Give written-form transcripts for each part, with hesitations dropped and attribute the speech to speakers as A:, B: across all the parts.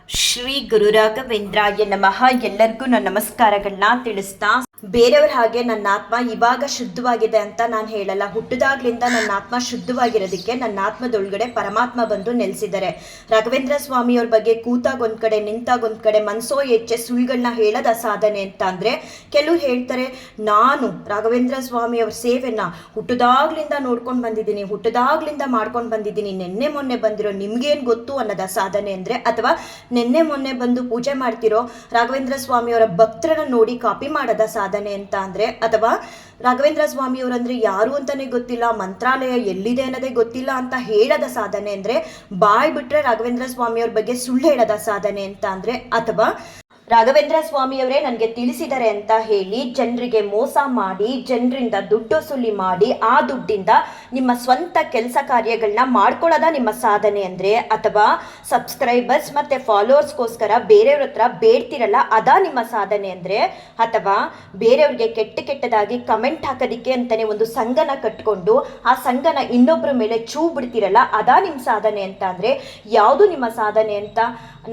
A: ಶ್ರೀ ಗುರು ರಾಘವೇಂದ್ರಾಯ ನಮಃ. ಎಲ್ಲರಿಗೂ ನನ್ನ ನಮಸ್ಕಾರಗಳನ್ನ ತಿಳಿಸ್ತಾ, ಬೇರೆಯವ್ರ ಹಾಗೆ ನನ್ನ ಆತ್ಮ ಇವಾಗ ಶುದ್ಧವಾಗಿದೆ ಅಂತ ನಾನು ಹೇಳಲ್ಲ. ಹುಟ್ಟಿದಾಗ್ಲಿಂದ ನನ್ನ ಆತ್ಮ ಶುದ್ಧವಾಗಿರೋದಕ್ಕೆ ನನ್ನ ಆತ್ಮದೊಳಗಡೆ ಪರಮಾತ್ಮ ಬಂದು ನೆಲೆಸಿದ್ದಾರೆ. ರಾಘವೇಂದ್ರ ಸ್ವಾಮಿಯವ್ರ ಬಗ್ಗೆ ಕೂತಾಗ ಒಂದ್ ಕಡೆ, ನಿಂತಾಗ ಒಂದ್ ಕಡೆ, ಮನ್ಸೋ ಹೆಚ್ಚೆ ಸುಳ್ಳುಗಳನ್ನ ಹೇಳೋದ ಸಾಧನೆ ಅಂತ ಅಂದ್ರೆ, ಕೆಲವ್ರು ಹೇಳ್ತಾರೆ ನಾನು ರಾಘವೇಂದ್ರ ಸ್ವಾಮಿಯವ್ರ ಸೇವೆನ ಹುಟ್ಟಿದಾಗ್ಲಿಂದ ನೋಡ್ಕೊಂಡು ಬಂದಿದ್ದೀನಿ, ಹುಟ್ಟಿದಾಗ್ಲಿಂದ ಮಾಡ್ಕೊಂಡು ಬಂದಿದ್ದೀನಿ, ನೆನ್ನೆ ಮೊನ್ನೆ ಬಂದಿರೋ ನಿಮ್ಗೇನು ಗೊತ್ತು ಅನ್ನೋದ ಸಾಧನೆ ಅಂದ್ರೆ, ಅಥವಾ ನೆನ್ನೆ ಮೊನ್ನೆ ಬಂದು ಪೂಜೆ ಮಾಡ್ತಿರೋ ರಾಘವೇಂದ್ರ ಸ್ವಾಮಿಯವರ ಭಕ್ತರನ್ನ ನೋಡಿ ಕಾಪಿ ಮಾಡೋದ ಸಾಧನೆ ಅಂತ ಅಂದ್ರೆ, ಅಥವಾ ರಾಘವೇಂದ್ರ ಸ್ವಾಮಿಯವರಂದ್ರೆ ಯಾರು ಅಂತಾನೆ ಗೊತ್ತಿಲ್ಲ, ಮಂತ್ರಾಲಯ ಎಲ್ಲಿದೆ ಅನ್ನೋದೇ ಗೊತ್ತಿಲ್ಲ ಅಂತ ಹೇಳದ ಸಾಧನೆ ಅಂದ್ರೆ, ಬಾಯ್ ಬಿಟ್ರೆ ರಾಘವೇಂದ್ರ ಸ್ವಾಮಿಯವ್ರ ಬಗ್ಗೆ ಸುಳ್ಳು ಹೇಳದ ಸಾಧನೆ ಅಂತ ಅಂದ್ರೆ, ಅಥವಾ ರಾಘವೇಂದ್ರ ಸ್ವಾಮಿಯವರೇ ನನಗೆ ತಿಳಿಸಿದ್ದಾರೆ ಅಂತ ಹೇಳಿ ಜನರಿಗೆ ಮೋಸ ಮಾಡಿ, ಜನರಿಂದ ದುಡ್ಡು ವಸೂಲಿ ಮಾಡಿ, ಆ ದುಡ್ಡಿಂದ ನಿಮ್ಮ ಸ್ವಂತ ಕೆಲಸ ಕಾರ್ಯಗಳನ್ನ ಮಾಡ್ಕೊಳ್ಳೋದ ನಿಮ್ಮ ಸಾಧನೆ ಅಂದ್ರೆ, ಅಥವಾ ಸಬ್ಸ್ಕ್ರೈಬರ್ಸ್ ಮತ್ತೆ ಫಾಲೋವರ್ಸ್ಗೋಸ್ಕರ ಬೇರೆಯವ್ರ ಹತ್ರ ಬೇಡ್ತಿರಲ್ಲ ಅದ ನಿಮ್ಮ ಸಾಧನೆ ಅಂದ್ರೆ, ಅಥವಾ ಬೇರೆಯವ್ರಿಗೆ ಕೆಟ್ಟದಾಗಿ ಕಮೆಂಟ್ ಹಾಕೋದಿಕ್ಕೆ ಅಂತಾನೆ ಒಂದು ಸಂಘನ ಕಟ್ಕೊಂಡು ಆ ಸಂಘನ ಇನ್ನೊಬ್ಬರ ಮೇಲೆ ಚೂ ಬಿಡ್ತಿರಲ್ಲ ಅದ ನಿಮ್ಮ ಸಾಧನೆ ಅಂತ ಅಂದ್ರೆ, ಯಾವುದು ನಿಮ್ಮ ಸಾಧನೆ ಅಂತ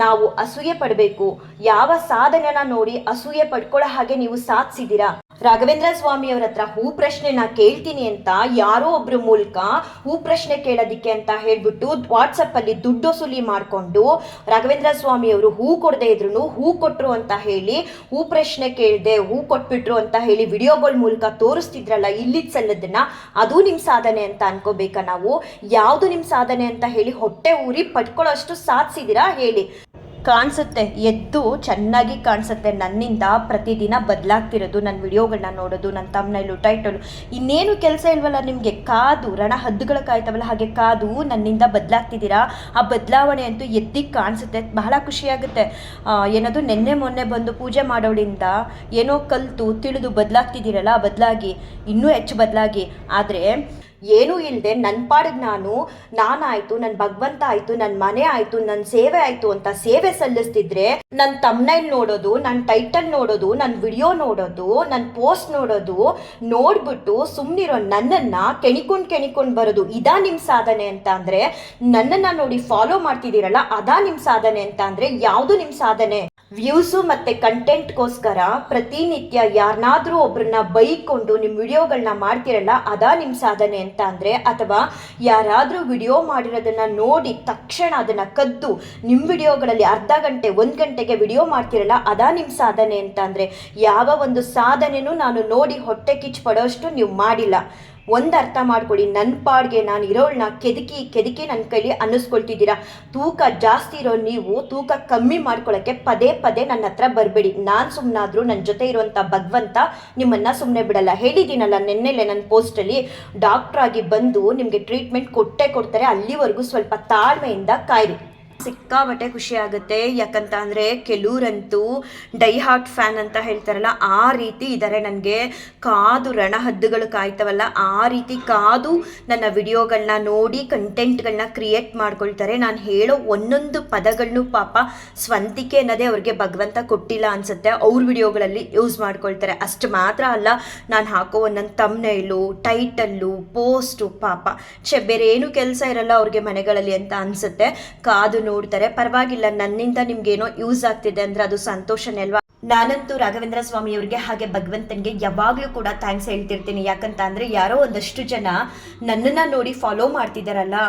A: ನಾವು ಅಸೂಯೆ ಪಡಬೇಕು? ಯಾವ ಸಾಧನೆನ ನೋಡಿ ಅಸೂಯೆ ಪಡ್ಕೊಳ್ಳೋ ಹಾಗೆ ನೀವು ಸಾಧಿಸಿದ್ದೀರಾ? ರಾಘವೇಂದ್ರ ಸ್ವಾಮಿಯವ್ರ ಹತ್ರ ಹೂ ಪ್ರಶ್ನೆನ ಕೇಳ್ತೀನಿ ಅಂತ ಯಾರೋ ಒಬ್ರ ಮೂಲಕ ಹೂ ಪ್ರಶ್ನೆ ಕೇಳೋದಿಕ್ಕೆ ಅಂತ ಹೇಳ್ಬಿಟ್ಟು ವಾಟ್ಸಪ್ ಅಲ್ಲಿ ದುಡ್ಡು ವಸೂಲಿ ಮಾಡಿಕೊಂಡು, ರಾಘವೇಂದ್ರ ಸ್ವಾಮಿಯವರು ಹೂ ಕೊಡದೆ ಇದ್ರು ಹೂ ಕೊಟ್ರು ಅಂತ ಹೇಳಿ, ಹೂ ಪ್ರಶ್ನೆ ಕೇಳದೆ ಹೂ ಕೊಟ್ಬಿಟ್ರು ಅಂತ ಹೇಳಿ ವಿಡಿಯೋಗಳ ಮೂಲಕ ತೋರಿಸ್ತಿದ್ರಲ್ಲ ಇಲ್ಲಿದ್ ಸಲ್ಲದನ್ನ, ಅದು ನಿಮ್ಮ ಸಾಧನೆ ಅಂತ ಅನ್ಕೋಬೇಕಾ ನಾವು? ಯಾವುದು ನಿಮ್ಮ ಸಾಧನೆ ಅಂತ ಹೇಳಿ ಹೊಟ್ಟೆ ಊರಿ ಪಡ್ಕೊಳ್ಳೋ ಅಷ್ಟು ಸಾಧಿಸಿದಿರಾ ಹೇಳಿ? ಕಾಣಿಸುತ್ತೆ, ಎದ್ದು ಚೆನ್ನಾಗಿ ಕಾಣಿಸುತ್ತೆ. ನನ್ನಿಂದ ಪ್ರತಿದಿನ ಬದಲಾಗ್ತಿರೋದು, ನನ್ನ ವಿಡಿಯೋಗಳನ್ನ ನೋಡೋದು, ನನ್ನ ತಮ್ನೈಲು ಟೈಟಲು, ಇನ್ನೇನು ಕೆಲಸ ಇಲ್ವಲ್ಲ ನಿಮಗೆ? ಕಾದು ರಣ ಹದ್ದುಗಳ ಕಾಯ್ತವಲ್ಲ ಹಾಗೆ ಕಾದು ನನ್ನಿಂದ ಬದಲಾಗ್ತಿದ್ದೀರಾ. ಆ ಬದಲಾವಣೆ ಅಂತೂ ಎದ್ದಿಗೆ ಕಾಣಿಸುತ್ತೆ, ಬಹಳ ಖುಷಿಯಾಗುತ್ತೆ. ಏನದು ನೆನ್ನೆ ಮೊನ್ನೆ ಬಂದು ಪೂಜೆ ಮಾಡೋಳಿಂದ ಏನೋ ಕಲಿತು ತಿಳಿದು ಬದಲಾಗ್ತಿದ್ದೀರಲ್ಲ, ಬದಲಾಗಿ ಇನ್ನೂ ಹೆಚ್ಚು ಬದಲಾಗಿ. ಆದರೆ ಏನೂ ಇಲ್ಲದೆ ನನ್ನ ಪಾಡಿಗೆ ನಾನಾಯಿತು, ನನ್ನ ಭಗವಂತ ಆಯಿತು, ನನ್ನ ಮನೆ ಆಯಿತು, ನನ್ನ ಸೇವೆ ಆಯಿತು ಅಂತ ಸೇವೆ ಸಲ್ಲಿಸ್ತಿದ್ರೆ, ನನ್ನ ತಮ್ನೈಲ್ ನೋಡೋದು, ನನ್ನ ಟೈಟಲ್ ನೋಡೋದು, ನನ್ನ ವಿಡಿಯೋ ನೋಡೋದು, ನನ್ನ ಪೋಸ್ಟ್ ನೋಡೋದು ನೋಡ್ಬಿಟ್ಟು ಸುಮ್ಮನಿರೋ ನನ್ನನ್ನು ಕೆಣಿಕೊಂಡು ಬರೋದು, ಇದಾ ನಿಮ್ಮ ಸಾಧನೆ ಅಂತ ಅಂದರೆ, ನನ್ನನ್ನು ನೋಡಿ ಫಾಲೋ ಮಾಡ್ತಿದ್ದೀರಲ್ಲ ಅದಾ ನಿಮ್ಮ ಸಾಧನೆ ಅಂತ ಅಂದರೆ, ಯಾವುದು ನಿಮ್ಮ ಸಾಧನೆ? ವ್ಯೂಸು ಮತ್ತು ಕಂಟೆಂಟ್ಗೋಸ್ಕರ ಪ್ರತಿನಿತ್ಯ ಯಾರನ್ನಾದ್ರೂ ಒಬ್ರನ್ನ ಬೈಕೊಂಡು ನಿಮ್ಮ ವಿಡಿಯೋಗಳನ್ನ ಮಾಡ್ತಿರಲ್ಲ ಅದಾ ನಿಮ್ಮ ಸಾಧನೆ ಅಂತ ಅಂದರೆ, ಅಥವಾ ಯಾರಾದರೂ ವಿಡಿಯೋ ಮಾಡಿರೋದನ್ನ ನೋಡಿ ತಕ್ಷಣ ಅದನ್ನು ಕದ್ದು ನಿಮ್ಮ ವಿಡಿಯೋಗಳಲ್ಲಿ ಅರ್ಧ ಗಂಟೆ 1 ಗಂಟೆಗೆ ವಿಡಿಯೋ ಮಾಡ್ತಿರಲ್ಲ ಅದಾ ನಿಮ್ಮ ಸಾಧನೆ ಅಂತ ಅಂದರೆ, ಯಾವ ಒಂದು ಸಾಧನೆನೂ ನಾನು ನೋಡಿ ಹೊಟ್ಟೆ ಕಿಚ್ಚು ಪಡೋಷ್ಟು ನೀವು ಮಾಡಿಲ್ಲ. ಒಂದು ಅರ್ಥ ಮಾಡ್ಕೊಳ್ಳಿ, ನನ್ನ ಪಾಡ್ಗೆ ನಾನು ಇರೋಳನ್ನ ಕೆದಕಿ ನನ್ನ ಕೈಲಿ ಅನ್ನಿಸ್ಕೊಳ್ತಿದ್ದೀರಾ. ತೂಕ ಜಾಸ್ತಿ ಇರೋ ನೀವು ತೂಕ ಕಮ್ಮಿ ಮಾಡ್ಕೊಳ್ಳೋಕ್ಕೆ ಪದೇ ನನ್ನ ಹತ್ರ ಬರಬೇಡಿ. ನಾನು ಸುಮ್ಮನಾದರೂ ನನ್ನ ಜೊತೆ ಇರುವಂಥ ಭಗವಂತ ನಿಮ್ಮನ್ನು ಸುಮ್ಮನೆ ಬಿಡಲ್ಲ. ಹೇಳಿದ್ದೀನಲ್ಲ ನೆನ್ನೆಲೆ ನನ್ನ ಪೋಸ್ಟಲ್ಲಿ, ಡಾಕ್ಟ್ರಾಗಿ ಬಂದು ನಿಮಗೆ ಟ್ರೀಟ್ಮೆಂಟ್ ಕೊಡ್ತಾರೆ, ಅಲ್ಲಿವರೆಗೂ ಸ್ವಲ್ಪ ತಾಳ್ಮೆಯಿಂದ ಕಾಯಿರಿ. ಸಿಕ್ಕಾಬಟ್ಟೆ ಖುಷಿ ಆಗುತ್ತೆ. ಯಾಕಂತ ಅಂದರೆ ಕೆಲವ್ರಂತೂ ಡೈ ಹಾರ್ಟ್ ಫ್ಯಾನ್ ಅಂತ ಹೇಳ್ತಾರಲ್ಲ ಆ ರೀತಿ ಇದ್ದಾರೆ. ನನಗೆ ಕಾದು ರಣಹದ್ದುಗಳು ಕಾಯ್ತವಲ್ಲ ಆ ರೀತಿ ಕಾದು ನನ್ನ ವಿಡಿಯೋಗಳನ್ನ ನೋಡಿ ಕಂಟೆಂಟ್ಗಳನ್ನ ಕ್ರಿಯೇಟ್ ಮಾಡ್ಕೊಳ್ತಾರೆ. ನಾನು ಹೇಳೋ ಒಂದೊಂದು ಪದಗಳನ್ನು ಪಾಪ ಸ್ವಂತಿಕೆ ಅನ್ನೋದೇ ಅವ್ರಿಗೆ ಭಗವಂತ ಕೊಟ್ಟಿಲ್ಲ ಅನಿಸುತ್ತೆ, ಅವ್ರ ವಿಡಿಯೋಗಳಲ್ಲಿ ಯೂಸ್ ಮಾಡ್ಕೊಳ್ತಾರೆ. ಅಷ್ಟು ಮಾತ್ರ ಅಲ್ಲ, ನಾನು ಹಾಕೋ ಒಂದೊಂದು ತಮ್ನೈಲು ಟೈಟಲ್ಲು ಪೋಸ್ಟು ಪಾಪ ಬೇರೆ ಏನು ಕೆಲಸ ಇರಲ್ಲ ಅವ್ರಿಗೆ ಮನೆಗಳಲ್ಲಿ ಅಂತ ಅನಿಸುತ್ತೆ. ಕಾದು ನೋಡ್ತಾರೆ. ಪರವಾಗಿಲ್ಲ, ನನ್ನಿಂದ ನಿಮ್ಗೇನೋ ಯೂಸ್ ಆಗ್ತಿದೆ ಅಂದ್ರೆ ಅದು ಸಂತೋಷನೇ ಅಲ್ವಾ? ನಾನಂತೂ ರಾಘವೇಂದ್ರ ಸ್ವಾಮಿಯವ್ರಿಗೆ ಹಾಗೆ ಭಗವಂತನಿಗೆ ಯಾವಾಗಲೂ ಕೂಡ ಥ್ಯಾಂಕ್ಸ್ ಹೇಳ್ತಿರ್ತೀನಿ. ಯಾಕಂತ ಅಂದರೆ ಯಾರೋ ಒಂದಷ್ಟು ಜನ ನನ್ನನ್ನು ನೋಡಿ ಫಾಲೋ ಮಾಡ್ತಿದ್ದಾರಲ್ಲ,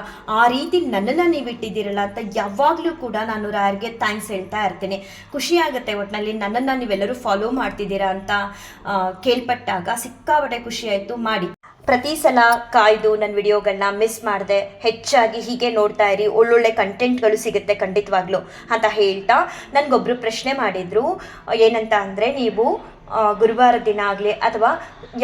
A: ಆ ರೀತಿ ನನ್ನನ್ನು ನೀವು ಇಟ್ಟಿದ್ದೀರಲ್ಲ ಅಂತ ಯಾವಾಗಲೂ ಕೂಡ ನಾನು ರಾಯರ್ಗೆ ಥ್ಯಾಂಕ್ಸ್ ಹೇಳ್ತಾ ಇರ್ತೀನಿ. ಖುಷಿ ಆಗುತ್ತೆ ಒಟ್ಟಿನಲ್ಲಿ ನನ್ನನ್ನು ನೀವೆಲ್ಲರೂ ಫಾಲೋ ಮಾಡ್ತಿದ್ದೀರಾ ಅಂತ ಕೇಳ್ಪಟ್ಟಾಗ ಸಿಕ್ಕಾಬಟ್ಟೆ ಖುಷಿ ಆಯಿತು. ಮಾಡಿ ಪ್ರತಿ ಸಲ ಕಾಯ್ದು ನನ್ನ ವಿಡಿಯೋಗಳನ್ನ ಮಿಸ್ ಮಾಡದೆ ಹೆಚ್ಚಾಗಿ ಹೀಗೆ ನೋಡ್ತಾ ಇರಿ, ಒಳ್ಳೊಳ್ಳೆ ಕಂಟೆಂಟ್ಗಳು ಸಿಗುತ್ತೆ ಖಂಡಿತವಾಗ್ಲೂ ಅಂತ ಹೇಳ್ತಾ, ನನಗೊಬ್ಬರು ಪ್ರಶ್ನೆ ಮಾಡಿದರು. ಏನಂತ ಅಂದರೆ, ನೀವು ಗುರುವಾರ ದಿನ ಆಗಲಿ ಅಥವಾ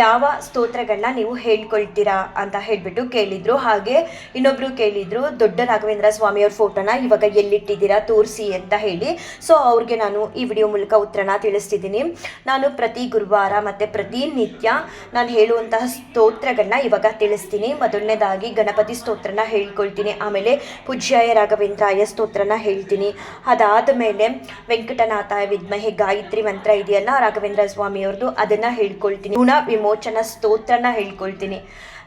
A: ಯಾವ ಸ್ತೋತ್ರಗಳನ್ನ ನೀವು ಹೇಳ್ಕೊಳ್ತೀರಾ ಅಂತ ಹೇಳಿಬಿಟ್ಟು ಕೇಳಿದರು. ಹಾಗೆ ಇನ್ನೊಬ್ಬರು ಕೇಳಿದರು, ದೊಡ್ಡ ರಾಘವೇಂದ್ರ ಸ್ವಾಮಿಯವ್ರ ಫೋಟೋನ ಇವಾಗ ಎಲ್ಲಿಟ್ಟಿದ್ದೀರಾ ತೋರಿಸಿ ಅಂತ ಹೇಳಿ. ಸೊ ಅವ್ರಿಗೆ ನಾನು ಈ ವಿಡಿಯೋ ಮೂಲಕ ಉತ್ತರನ ತಿಳಿಸ್ತಿದ್ದೀನಿ. ನಾನು ಪ್ರತಿ ಗುರುವಾರ ಮತ್ತು ಪ್ರತಿನಿತ್ಯ ನಾನು ಹೇಳುವಂತಹ ಸ್ತೋತ್ರಗಳನ್ನ ಇವಾಗ ತಿಳಿಸ್ತೀನಿ. ಮೊದಲನೇದಾಗಿ ಗಣಪತಿ ಸ್ತೋತ್ರನ ಹೇಳ್ಕೊಳ್ತೀನಿ, ಆಮೇಲೆ ಪೂಜ್ಯಾಯ ರಾಘವೇಂದ್ರಾಯ ಸ್ತೋತ್ರನ ಹೇಳ್ತೀನಿ. ಅದಾದ ಮೇಲೆ ವೆಂಕಟನಾಥಾಯ ವಿದ್ಮಹೆ ಗಾಯತ್ರಿ ಮಂತ್ರ ಇದೆಯಲ್ಲ ರಾಘವೇಂದ್ರ ಸ್ವಾಮಿಯವ್ರದ್ದು, ಅದನ್ನು ಹೇಳ್ಕೊಳ್ತೀನಿ. ಗುಣ ವಿಮೋಚನ ಸ್ತೋತ್ರನ ಹೇಳ್ಕೊಳ್ತೀನಿ.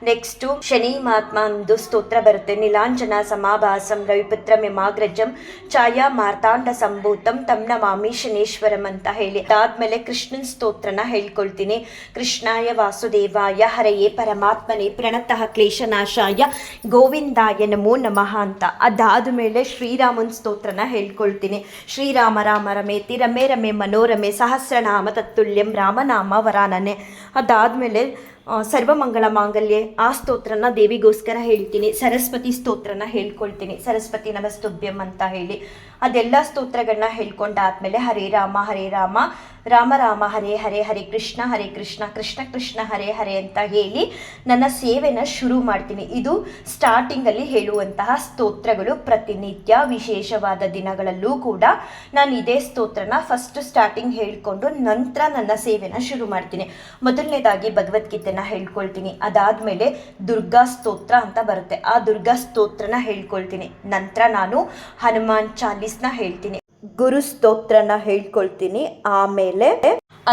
A: ನೆಕ್ಸ್ಟು ಶನಿ ಮಹಾತ್ಮ ಒಂದು ಸ್ತೋತ್ರ ಬರುತ್ತೆ. ನೀಲಾಂಜನ ಸಮಾಭಾಸಂ ರವಿಪುತ್ರ ಮಿಮಾಗ್ರಜಂ ಛಾಯಾ ಮಾರ್ತಾಂಡ ಸಂಭೂತಂ ತಮ್ ನಮಾಮಿ ಶನೇಶ್ವರಂ ಅಂತ ಹೇಳಿ ಅದಾದ್ಮೇಲೆ ಕೃಷ್ಣನ್ ಸ್ತೋತ್ರನ ಹೇಳ್ಕೊಳ್ತೀನಿ. ಕೃಷ್ಣಾಯ ವಾಸುದೇವಾಯ ಹರೆಯೇ ಪರಮಾತ್ಮನೇ ಪ್ರಣತಃ ಕ್ಲೇಶನಾಶಾಯ ಗೋವಿಂದಾಯ ನಮೋ ನಮಃ ಅಂತ. ಅದಾದ ಮೇಲೆ ಶ್ರೀರಾಮನ್ ಸ್ತೋತ್ರನ ಹೇಳ್ಕೊಳ್ತೀನಿ. ಶ್ರೀರಾಮ ರಾಮ ರಮೇತಿ ರಮೇ ರಮೇ ಮನೋರಮೆ ಸಹಸ್ರನಾಮ ತತ್ತುಲ್ಯಂ ರಾಮನಾಮ ವರಾನನೆ. ಅದಾದಮೇಲೆ ಸರ್ವಮಂಗಳ ಮಾಂಗಲ್ಯ ಆ ಸ್ತೋತ್ರನ ದೇವಿಗೋಸ್ಕರ ಹೇಳ್ತೀನಿ. ಸರಸ್ವತಿ ಸ್ತೋತ್ರನ ಹೇಳ್ಕೊಳ್ತೀನಿ. ಸರಸ್ವತಿ ನಮಸ್ತುಭ್ಯಂ ಅಂತ ಹೇಳಿ ಅದೆಲ್ಲ ಸ್ತೋತ್ರಗಳನ್ನ ಹೇಳ್ಕೊಂಡಾದ್ಮೇಲೆ ಹರೇ ರಾಮ ರಾಮ ರಾಮ ಹರೇ ಹರೇ ಹರೇ ಕೃಷ್ಣ ಕೃಷ್ಣ ಕೃಷ್ಣ ಹರೇ ಹರೇ ಅಂತ ಹೇಳಿ ನನ್ನ ಸೇವೆನ ಶುರು ಮಾಡ್ತೀನಿ. ಇದು ಸ್ಟಾರ್ಟಿಂಗಲ್ಲಿ ಹೇಳುವಂತಹ ಸ್ತೋತ್ರಗಳು. ಪ್ರತಿನಿತ್ಯ ವಿಶೇಷವಾದ ದಿನಗಳಲ್ಲೂ ಕೂಡ ನಾನು ಇದೇ ಸ್ತೋತ್ರನ ಫಸ್ಟ್ ಸ್ಟಾರ್ಟಿಂಗ್ ಹೇಳ್ಕೊಂಡು ನಂತರ ನನ್ನ ಸೇವೆನ ಶುರು ಮಾಡ್ತೀನಿ. ಮೊದಲನೇದಾಗಿ ಭಗವದ್ಗೀತೆನ ಹೇಳ್ಕೊಳ್ತೀನಿ. ಅದಾದಮೇಲೆ ದುರ್ಗಾ ಸ್ತೋತ್ರ ಅಂತ ಬರುತ್ತೆ, ಆ ದುರ್ಗಾ ಸ್ತೋತ್ರನ ಹೇಳ್ಕೊಳ್ತೀನಿ. ನಂತರ ನಾನು ಹನುಮಾನ್ ಚಾಲೀಸ್ನ ಹೇಳ್ತೀನಿ, ಗುರು ಸ್ತೋತ್ರನ ಹೇಳ್ಕೊಳ್ತೀನಿ.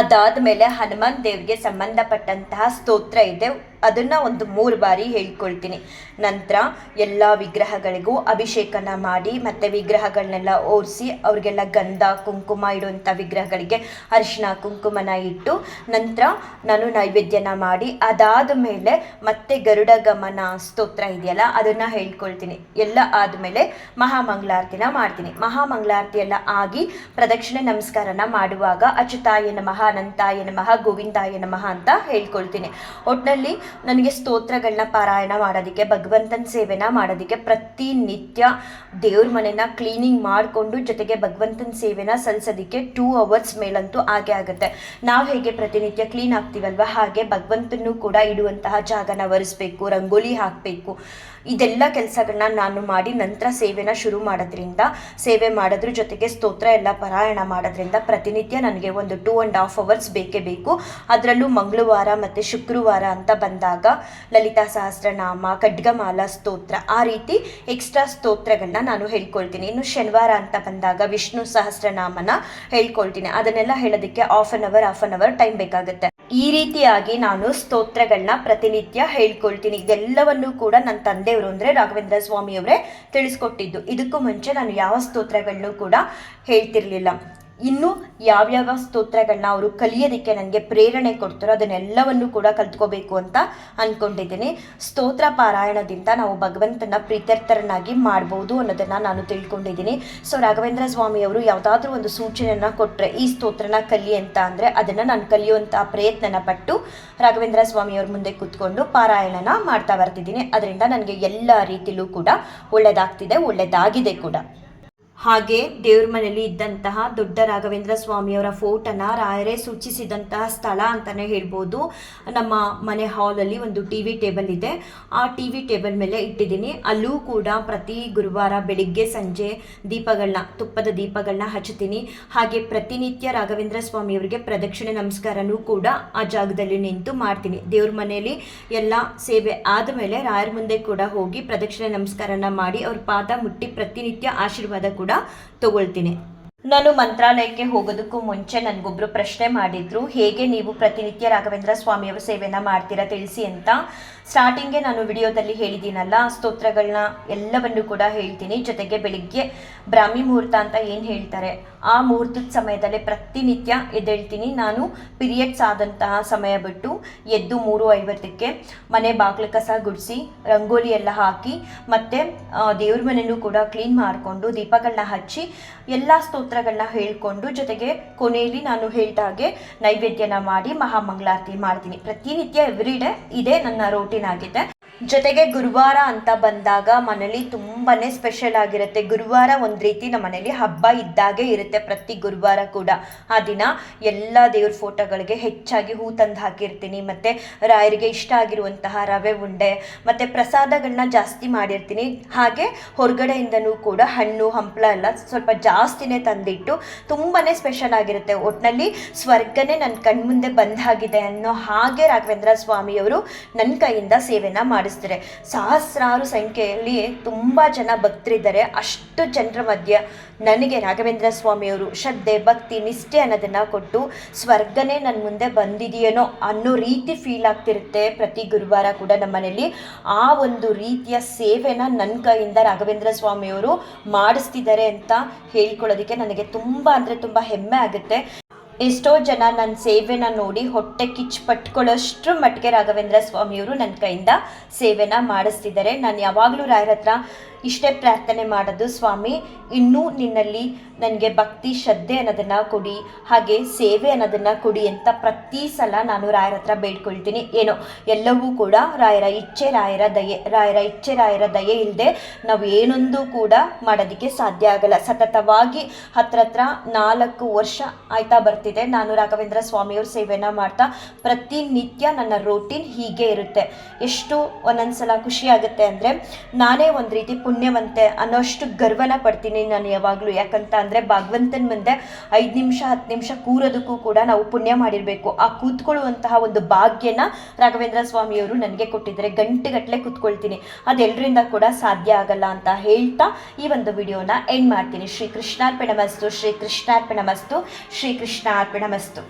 A: ಅದಾದ್ಮೇಲೆ ಹನುಮಾನ್ ದೇವ್ರಿಗೆ ಸಂಬಂಧಪಟ್ಟಂತಹ ಸ್ತೋತ್ರ ಇದೆ, ಅದನ್ನು ಒಂದು 3 ಬಾರಿ ಹೇಳ್ಕೊಳ್ತೀನಿ. ನಂತರ ಎಲ್ಲ ವಿಗ್ರಹಗಳಿಗೂ ಅಭಿಷೇಕನ ಮಾಡಿ ಮತ್ತು ವಿಗ್ರಹಗಳನ್ನೆಲ್ಲ ಓರಿಸಿ ಅವ್ರಿಗೆಲ್ಲ ಗಂಧ ಕುಂಕುಮ ಇಡುವಂಥ ವಿಗ್ರಹಗಳಿಗೆ ಅರಿಶಿನ ಕುಂಕುಮನ ಇಟ್ಟು ನಂತರ ನಾನು ನೈವೇದ್ಯನ ಮಾಡಿ ಅದಾದ ಮೇಲೆ ಮತ್ತೆ ಗರುಡ ಗಮನ ಸ್ತೋತ್ರ ಇದೆಯಲ್ಲ ಅದನ್ನು ಹೇಳ್ಕೊಳ್ತೀನಿ. ಎಲ್ಲ ಆದಮೇಲೆ ಮಹಾಮಂಗಳಾರತಿನ ಮಾಡ್ತೀನಿ. ಮಹಾಮಂಗಳಾರತಿ ಎಲ್ಲ ಆಗಿ ಪ್ರದಕ್ಷಿಣೆ ನಮಸ್ಕಾರನ ಮಾಡುವಾಗ ಅಚ್ಯುತಾಯ ನಮಃ ಅನಂತಾಯ ನಮಃ ಗೋವಿಂದಾಯ ನಮಃ ಅಂತ ಹೇಳ್ಕೊಳ್ತೀನಿ. ಒಟ್ಟಿನಲ್ಲಿ ನನಗೆ ಸ್ತೋತ್ರಗಳನ್ನ ಪಾರಾಯಣ ಮಾಡೋದಕ್ಕೆ ಭಗವಂತನ ಸೇವೆನ ಮಾಡೋದಕ್ಕೆ ಪ್ರತಿನಿತ್ಯ ದೇವ್ರ ಮನೆನ ಕ್ಲೀನಿಂಗ್ ಮಾಡಿಕೊಂಡು ಜೊತೆಗೆ ಭಗವಂತನ ಸೇವೆನ ಸಲ್ಲಿಸೋದಕ್ಕೆ 2 ಅವರ್ಸ್ ಮೇಲಂತೂ ಆಗೇ ಆಗುತ್ತೆ. ನಾವು ಹೇಗೆ ಪ್ರತಿನಿತ್ಯ ಕ್ಲೀನ್ ಆಗ್ತೀವಲ್ವ ಹಾಗೆ ಭಗವಂತನೂ ಕೂಡ ಇಡುವಂತಹ ಜಾಗನ ಒರೆಸ್ಬೇಕು, ರಂಗೋಲಿ ಹಾಕಬೇಕು. ಇದೆಲ್ಲ ಕೆಲಸಗಳನ್ನ ನಾನು ಮಾಡಿ ನಂತರ ಸೇವೆನ ಶುರು ಮಾಡೋದ್ರಿಂದ ಸೇವೆ ಮಾಡೋದ್ರ ಜೊತೆಗೆ ಸ್ತೋತ್ರ ಎಲ್ಲ ಪಾರಾಯಣ ಮಾಡೋದ್ರಿಂದ ಪ್ರತಿನಿತ್ಯ ನನಗೆ ಒಂದು 2.5 ಅವರ್ಸ್ ಬೇಕೇ ಬೇಕು. ಅದರಲ್ಲೂ ಮಂಗಳವಾರ ಮತ್ತು ಶುಕ್ರವಾರ ಅಂತ ಬಂದಾಗ ಲಲಿತಾ ಸಹಸ್ರನಾಮ ಖಡ್ಗಮಾಲಾ ಸ್ತೋತ್ರ ಆ ರೀತಿ ಎಕ್ಸ್ಟ್ರಾ ಸ್ತೋತ್ರಗಳನ್ನ ನಾನು ಹೇಳ್ಕೊಳ್ತೀನಿ. ಇನ್ನು ಶನಿವಾರ ಅಂತ ಬಂದಾಗ ವಿಷ್ಣು ಸಹಸ್ರನಾಮನ ಹೇಳ್ಕೊಳ್ತೀನಿ. ಅದನ್ನೆಲ್ಲ ಹೇಳೋದಕ್ಕೆ ಹಾಫ್ ಆನ್ ಅವರ್ ಟೈಮ್ ಬೇಕಾಗುತ್ತೆ. ಈ ರೀತಿಯಾಗಿ ನಾನು ಸ್ತೋತ್ರಗಳನ್ನ ಪ್ರತಿನಿತ್ಯ ಹೇಳ್ಕೊಳ್ತೀನಿ. ಇದೆಲ್ಲವನ್ನು ಕೂಡ ನನ್ನ ತಂದೆಯವರು ಅಂದರೆ ರಾಘವೇಂದ್ರ ಸ್ವಾಮಿಯವರೇ ತಿಳಿಸ್ಕೊಟ್ಟಿದ್ದು. ಇದಕ್ಕೂ ಮುಂಚೆ ನಾನು ಯಾವ ಸ್ತೋತ್ರಗಳನ್ನೂ ಕೂಡ ಹೇಳ್ತಿರ್ಲಿಲ್ಲ. ಇನ್ನು ಯಾವ್ಯಾವ ಸ್ತೋತ್ರಗಳನ್ನ ಅವರು ಕಲಿಯೋದಕ್ಕೆ ನನಗೆ ಪ್ರೇರಣೆ ಕೊಡ್ತಾರೋ ಅದನ್ನೆಲ್ಲವನ್ನು ಕೂಡ ಕಲ್ತ್ಕೋಬೇಕು ಅಂತ ಅಂದ್ಕೊಂಡಿದ್ದೀನಿ. ಸ್ತೋತ್ರ ಪಾರಾಯಣದಿಂದ ನಾವು ಭಗವಂತನ ಪ್ರೀತ್ಯರ್ಥರನ್ನಾಗಿ ಮಾಡ್ಬೋದು ಅನ್ನೋದನ್ನು ನಾನು ತಿಳ್ಕೊಂಡಿದ್ದೀನಿ. ಸೊ ರಾಘವೇಂದ್ರ ಸ್ವಾಮಿಯವರು ಯಾವುದಾದ್ರೂ ಒಂದು ಸೂಚನೆಯನ್ನು ಕೊಟ್ಟರೆ ಈ ಸ್ತೋತ್ರನ ಕಲಿ ಅಂತ ಅಂದರೆ ಅದನ್ನು ನಾನು ಕಲಿಯುವಂಥ ಪ್ರಯತ್ನನ ಪಟ್ಟು ರಾಘವೇಂದ್ರ ಸ್ವಾಮಿಯವ್ರ ಮುಂದೆ ಕೂತ್ಕೊಂಡು ಪಾರಾಯಣನ ಮಾಡ್ತಾ ಬರ್ತಿದ್ದೀನಿ. ಅದರಿಂದ ನನಗೆ ಎಲ್ಲ ರೀತಿಲೂ ಕೂಡ ಒಳ್ಳೆಯದಾಗಿದೆ ಕೂಡ. ಹಾಗೆ ದೇವ್ರ ಮನೆಯಲ್ಲಿ ಇದ್ದಂತಹ ದೊಡ್ಡ ರಾಘವೇಂದ್ರ ಸ್ವಾಮಿಯವರ ಫೋಟೋನ ರಾಯರೇ ಸೂಚಿಸಿದಂತಹ ಸ್ಥಳ ಅಂತಲೇ ಹೇಳ್ಬೋದು. ನಮ್ಮ ಮನೆ ಹಾಲಲ್ಲಿ ಒಂದು TV ಟೇಬಲ್ ಇದೆ, ಆ TV ಟೇಬಲ್ ಮೇಲೆ ಇಟ್ಟಿದ್ದೀನಿ. ಅಲ್ಲೂ ಕೂಡ ಪ್ರತಿ ಗುರುವಾರ ಬೆಳಿಗ್ಗೆ ಸಂಜೆ ತುಪ್ಪದ ದೀಪಗಳನ್ನ ಹಚ್ಚುತ್ತೀನಿ. ಹಾಗೆ ಪ್ರತಿನಿತ್ಯ ರಾಘವೇಂದ್ರ ಸ್ವಾಮಿಯವರಿಗೆ ಪ್ರದಕ್ಷಿಣೆ ನಮಸ್ಕಾರನೂ ಕೂಡ ಆ ಜಾಗದಲ್ಲಿ ನಿಂತು ಮಾಡ್ತೀನಿ. ದೇವ್ರ ಮನೆಯಲ್ಲಿ ಎಲ್ಲ ಸೇವೆ ಆದಮೇಲೆ ರಾಯರ ಮುಂದೆ ಕೂಡ ಹೋಗಿ ಪ್ರದಕ್ಷಿಣೆ ನಮಸ್ಕಾರನ ಮಾಡಿ ಅವ್ರ ಪಾದ ಮುಟ್ಟಿ ಪ್ರತಿನಿತ್ಯ ಆಶೀರ್ವಾದ ಕೂಡ ತಗೊಳ್ತೀನಿ. ನಾನು ಮಂತ್ರಾಲಯಕ್ಕೆ ಹೋಗೋದಕ್ಕೂ ಮುಂಚೆ ನನಗೊಬ್ರು ಪ್ರಶ್ನೆ ಮಾಡಿದ್ರು, ಹೇಗೆ ನೀವು ಪ್ರತಿನಿತ್ಯ ರಾಘವೇಂದ್ರ ಸ್ವಾಮಿಯವರ ಸೇವೆನ ಮಾಡ್ತೀರಾ ತಿಳಿಸಿ ಅಂತ. ಸ್ಟಾರ್ಟಿಂಗ್ಗೆ ನಾನು ವಿಡಿಯೋದಲ್ಲಿ ಹೇಳಿದ್ದೀನಲ್ಲ, ಸ್ತೋತ್ರಗಳನ್ನ ಎಲ್ಲವನ್ನು ಕೂಡ ಹೇಳ್ತೀನಿ. ಜೊತೆಗೆ ಬೆಳಿಗ್ಗೆ ಬ್ರಾಹ್ಮಿ ಮುಹೂರ್ತ ಅಂತ ಏನು ಹೇಳ್ತಾರೆ ಆ ಮುಹೂರ್ತದ ಸಮಯದಲ್ಲೇ ಪ್ರತಿನಿತ್ಯ ಎದ್ದೇಳ್ತೀನಿ. ನಾನು ಪೀರಿಯಡ್ಸ್ ಆದಂತಹ ಸಮಯ ಬಿಟ್ಟು ಎದ್ದು 3:50ಕ್ಕೆ ಮನೆ ಬಾಗಿಲು ಕಸ ಗುಡಿಸಿ ರಂಗೋಲಿ ಎಲ್ಲ ಹಾಕಿ ಮತ್ತು ದೇವ್ರ ಮನೆಯೂ ಕೂಡ ಕ್ಲೀನ್ ಮಾಡಿಕೊಂಡು ದೀಪಗಳನ್ನ ಹಚ್ಚಿ ಎಲ್ಲ ಸ್ತೋತ್ರಗಳನ್ನ ಹೇಳ್ಕೊಂಡು ಜೊತೆಗೆ ಕೊನೆಯಲ್ಲಿ ನಾನು ಹೇಳಿದಾಗೆ ನೈವೇದ್ಯನ ಮಾಡಿ ಮಹಾಮಂಗಳಾರತಿ ಮಾಡ್ತೀನಿ. ಪ್ರತಿನಿತ್ಯ ಎವ್ರಿಡೇ ಇದೇ ನನ್ನ ರೋಟೀನ್ ಆಗಿದೆ. ಜೊತೆಗೆ ಗುರುವಾರ ಅಂತ ಬಂದಾಗ ಮನೇಲಿ ತುಂಬಾ ಸ್ಪೆಷಲ್ ಆಗಿರುತ್ತೆ. ಗುರುವಾರ ಒಂದು ರೀತಿ ನಮ್ಮ ಮನೇಲಿ ಹಬ್ಬ ಇದ್ದಾಗೆ ಇರುತ್ತೆ. ಪ್ರತಿ ಗುರುವಾರ ಕೂಡ ಆ ದಿನ ಎಲ್ಲ ದೇವ್ರ ಫೋಟೋಗಳಿಗೆ ಹೆಚ್ಚಾಗಿ ಹೂ ತಂದು ಹಾಕಿರ್ತೀನಿ. ಮತ್ತು ರಾಯರಿಗೆ ಇಷ್ಟ ಆಗಿರುವಂತಹ ರವೆ ಉಂಡೆ ಮತ್ತು ಪ್ರಸಾದಗಳನ್ನ ಜಾಸ್ತಿ ಮಾಡಿರ್ತೀನಿ. ಹಾಗೆ ಹೊರಗಡೆಯಿಂದನೂ ಕೂಡ ಹಣ್ಣು ಹಂಪಲ ಎಲ್ಲ ಸ್ವಲ್ಪ ಜಾಸ್ತಿನೇ ತಂದಿಟ್ಟು ತುಂಬಾ ಸ್ಪೆಷಲ್ ಆಗಿರುತ್ತೆ. ಒಟ್ಟಿನಲ್ಲಿ ಸ್ವರ್ಗನೇ ನನ್ನ ಕಣ್ಮುಂದೆ ಬಂದಾಗಿದೆ ಅನ್ನೋ ಹಾಗೆ ರಾಘವೇಂದ್ರ ಸ್ವಾಮಿಯವರು ನನ್ನ ಕೈಯಿಂದ ಸೇವೆನ ಮಾಡಿಸ್ತಾರೆ. ಮಾಡಿಸ್ತಾರೆ. ಸಹಸ್ರಾರು ಸಂಖ್ಯೆಯಲ್ಲಿ ತುಂಬ ಜನ ಭಕ್ತರಿದ್ದಾರೆ. ಅಷ್ಟು ಜನರ ಮಧ್ಯೆ ನನಗೆ ರಾಘವೇಂದ್ರ ಸ್ವಾಮಿಯವರು ಶ್ರದ್ಧೆ, ಭಕ್ತಿ, ನಿಷ್ಠೆ ಅನ್ನೋದನ್ನು ಕೊಟ್ಟು ಸ್ವರ್ಗನೇ ನನ್ನ ಮುಂದೆ ಬಂದಿದೆಯೇನೋ ಅನ್ನೋ ರೀತಿ ಫೀಲ್ ಆಗ್ತಿರುತ್ತೆ ಪ್ರತಿ ಗುರುವಾರ ಕೂಡ ನಮ್ಮ ಮನೇಲಿ. ಆ ಒಂದು ರೀತಿಯ ಸೇವೆನ ನನ್ನ ಕೈಯಿಂದ ರಾಘವೇಂದ್ರ ಸ್ವಾಮಿಯವರು ಮಾಡಿಸ್ತಿದ್ದಾರೆ ಅಂತ ಹೇಳ್ಕೊಳ್ಳೋದಕ್ಕೆ ನನಗೆ ತುಂಬ ಅಂದರೆ ತುಂಬ ಹೆಮ್ಮೆ ಆಗುತ್ತೆ. ಎಷ್ಟೋ ಜನ ನನ್ನ ಸೇವೆನ ನೋಡಿ ಹೊಟ್ಟೆ ಕಿಚ್ಚು ಪಟ್ಕೊಳ್ಳೋಷ್ಟ್ರ ಮಟ್ಟಿಗೆ ರಾಘವೇಂದ್ರ ಸ್ವಾಮಿಯವರು ನನ್ನ ಕೈಯಿಂದ ಸೇವೆನ ಮಾಡಿಸ್ತಿದ್ದಾರೆ. ನಾನು ಯಾವಾಗಲೂ ರಾಯರ ಹತ್ರ ಇಷ್ಟೇ ಪ್ರಾರ್ಥನೆ ಮಾಡೋದು, ಸ್ವಾಮಿ ಇನ್ನೂ ನಿನ್ನಲ್ಲಿ ನನಗೆ ಭಕ್ತಿ ಶ್ರದ್ಧೆ ಅನ್ನೋದನ್ನು ಕೊಡಿ, ಹಾಗೆ ಸೇವೆ ಅನ್ನೋದನ್ನು ಕೊಡಿ ಅಂತ ಪ್ರತಿ ಸಲ ನಾನು ರಾಯರ ಹತ್ರ ಬೇಡ್ಕೊಳ್ತೀನಿ. ಏನೋ ಎಲ್ಲವೂ ಕೂಡ ರಾಯರ ಇಚ್ಛೆ, ರಾಯರ ದಯೆ, ರಾಯರ ಇಚ್ಛೆ, ರಾಯರ ದಯೆ ಇಲ್ಲದೆ ನಾವು ಏನೊಂದು ಕೂಡ ಮಾಡೋದಕ್ಕೆ ಸಾಧ್ಯ ಆಗಲ್ಲ. ಸತತವಾಗಿ ಹತ್ರ 4 ವರ್ಷ ಆಯ್ತಾ ಬರ್ತಿದೆ ನಾನು ರಾಘವೇಂದ್ರ ಸ್ವಾಮಿಯವ್ರ ಸೇವೆನ ಮಾಡ್ತಾ. ಪ್ರತಿನಿತ್ಯ ನನ್ನ ರೋಟೀನ್ ಹೀಗೆ ಇರುತ್ತೆ. ಎಷ್ಟು ಒಂದೊಂದ್ಸಲ ಖುಷಿ ಆಗುತ್ತೆ ಅಂದರೆ ನಾನೇ ಒಂದು ರೀತಿ ಪುಣ್ಯವಂತೆ ಅನ್ನೋಷ್ಟು ಗರ್ವನ ಪಡ್ತೀನಿ ನಾನು ಯಾವಾಗಲೂ. ಯಾಕಂತ ಅಂದರೆ ಭಗವಂತನ ಮುಂದೆ 5 ನಿಮಿಷ 10 ನಿಮಿಷ ಕೂರೋದಕ್ಕೂ ಕೂಡ ನಾವು ಪುಣ್ಯ ಮಾಡಿರಬೇಕು. ಆ ಕೂತ್ಕೊಳ್ಳುವಂತಹ ಒಂದು ಭಾಗ್ಯನ ರಾಘವೇಂದ್ರ ಸ್ವಾಮಿಯವರು ನನಗೆ ಕೊಟ್ಟಿದ್ದಾರೆ. ಗಂಟೆಗಟ್ಟಲೆ ಕೂತ್ಕೊಳ್ತೀನಿ, ಅದೆಲ್ಲರಿಂದ ಕೂಡ ಸಾಧ್ಯ ಆಗಲ್ಲ ಅಂತ ಹೇಳ್ತಾ ಈ ಒಂದು ವಿಡಿಯೋನ ಎಂಡ್ ಮಾಡ್ತೀನಿ. ಶ್ರೀ ಕೃಷ್ಣಾರ್ಪಣಮಸ್ತು, ಶ್ರೀ ಕೃಷ್ಣಾರ್ಪಣಮಸ್ತು, ಶ್ರೀ ಕೃಷ್ಣಾರ್ಪಣಮಸ್ತು.